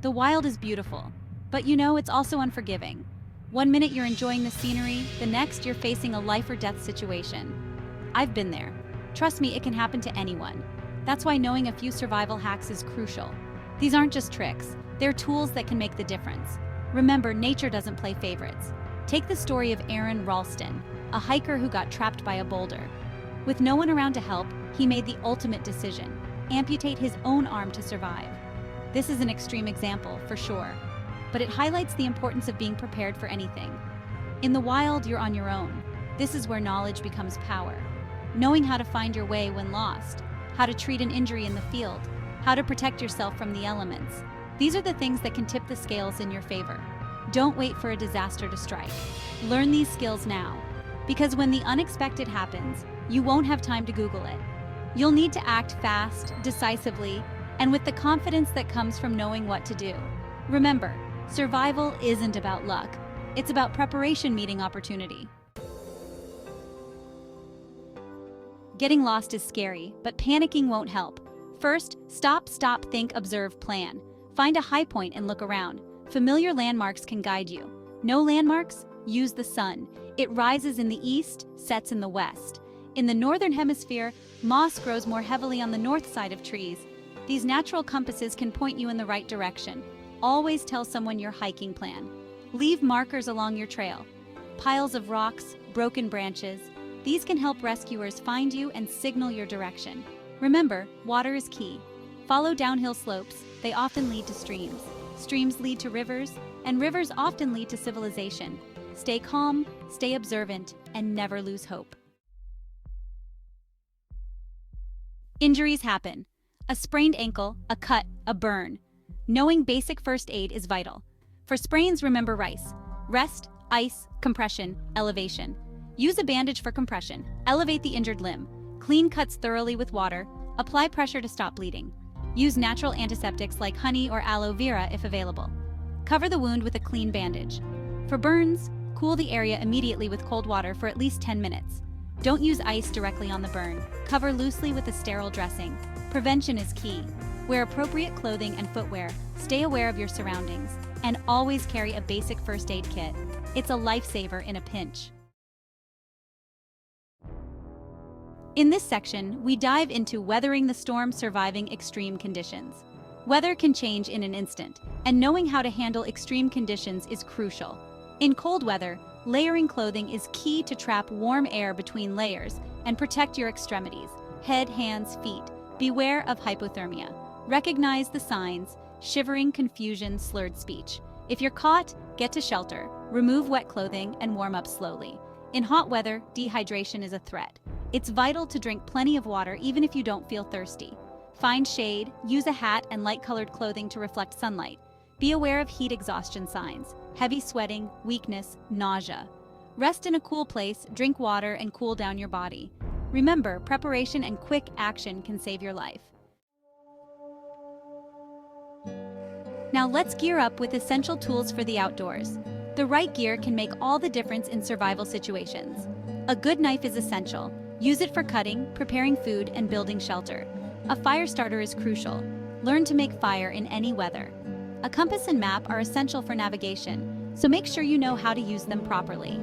The wild is beautiful, but you know it's also unforgiving. One minute you're enjoying the scenery, the next you're facing a life or death situation. I've been there. Trust me, it can happen to anyone. That's why knowing a few survival hacks is crucial. These aren't just tricks, they're tools that can make the difference. Remember, nature doesn't play favorites. Take the story of Aaron Ralston, a hiker who got trapped by a boulder. With no one around to help, he made the ultimate decision: amputate his own arm to survive. This is an extreme example, for sure, but it highlights the importance of being prepared for anything. In the wild, you're on your own. This is where knowledge becomes power. Knowing how to find your way when lost, how to treat an injury in the field, how to protect yourself from the elements. These are the things that can tip the scales in your favor. Don't wait for a disaster to strike. Learn these skills now, because when the unexpected happens, you won't have time to Google it. You'll need to act fast, decisively, and with the confidence that comes from knowing what to do. Remember, survival isn't about luck. It's about preparation meeting opportunity. Getting lost is scary, but panicking won't help. First, stop, think, observe, plan. Find a high point and look around. Familiar landmarks can guide you. No landmarks? Use the sun. It rises in the east, sets in the west. In the northern hemisphere, moss grows more heavily on the north side of trees. These natural compasses can point you in the right direction. Always tell someone your hiking plan. Leave markers along your trail. Piles of rocks, broken branches. These can help rescuers find you and signal your direction. Remember, water is key. Follow downhill slopes. They often lead to streams. Streams lead to rivers, and rivers often lead to civilization. Stay calm, stay observant, and never lose hope. Injuries happen. A sprained ankle, a cut, a burn. Knowing basic first aid is vital. For sprains, remember RICE: rest, ice, compression, elevation. Use a bandage for compression. Elevate the injured limb. Clean cuts thoroughly with water. Apply pressure to stop bleeding. Use natural antiseptics like honey or aloe vera if available. Cover the wound with a clean bandage. For burns, cool the area immediately with cold water for at least 10 minutes. Don't use ice directly on the burn. Cover loosely with a sterile dressing. Prevention is key. Wear appropriate clothing and footwear. Stay aware of your surroundings. And always carry a basic first aid kit. It's a lifesaver in a pinch. In this section, we dive into weathering the storm, surviving extreme conditions. Weather can change in an instant, and knowing how to handle extreme conditions is crucial. In cold weather, layering clothing is key to trap warm air between layers and protect your extremities, head, hands, feet. Beware of hypothermia. Recognize the signs: shivering, confusion, slurred speech. If you're caught, get to shelter, remove wet clothing, and warm up slowly. In hot weather, dehydration is a threat. It's vital to drink plenty of water even if you don't feel thirsty. Find shade, use a hat and light-colored clothing to reflect sunlight. Be aware of heat exhaustion signs: heavy sweating, weakness, nausea. Rest in a cool place, drink water, and cool down your body. Remember, preparation and quick action can save your life. Now let's gear up with essential tools for the outdoors. The right gear can make all the difference in survival situations. A good knife is essential. Use it for cutting, preparing food, and building shelter. A fire starter is crucial. Learn to make fire in any weather. A compass and map are essential for navigation, so make sure you know how to use them properly.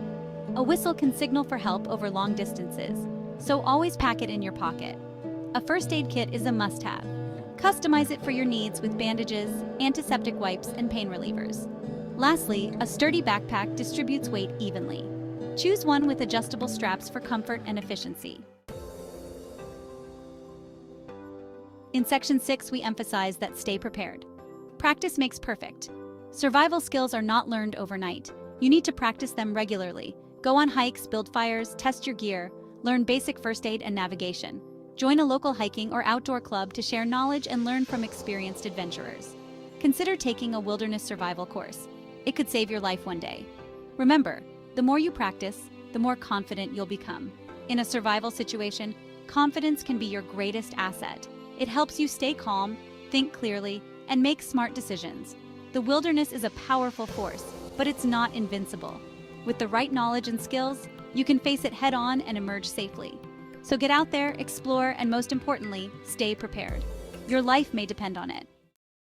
A whistle can signal for help over long distances, so always pack it in your pocket. A first aid kit is a must-have. Customize it for your needs with bandages, antiseptic wipes, and pain relievers. Lastly, a sturdy backpack distributes weight evenly. Choose one with adjustable straps for comfort and efficiency. In Section 6, we emphasize that stay prepared. Practice makes perfect. Survival skills are not learned overnight. You need to practice them regularly. Go on hikes, build fires, test your gear, learn basic first aid and navigation. Join a local hiking or outdoor club to share knowledge and learn from experienced adventurers. Consider taking a wilderness survival course. It could save your life one day. Remember, the more you practice, the more confident you'll become. In a survival situation, confidence can be your greatest asset. It helps you stay calm, think clearly, and make smart decisions. The wilderness is a powerful force, but it's not invincible. With the right knowledge and skills, you can face it head-on and emerge safely. So get out there, explore, and most importantly, stay prepared. Your life may depend on it.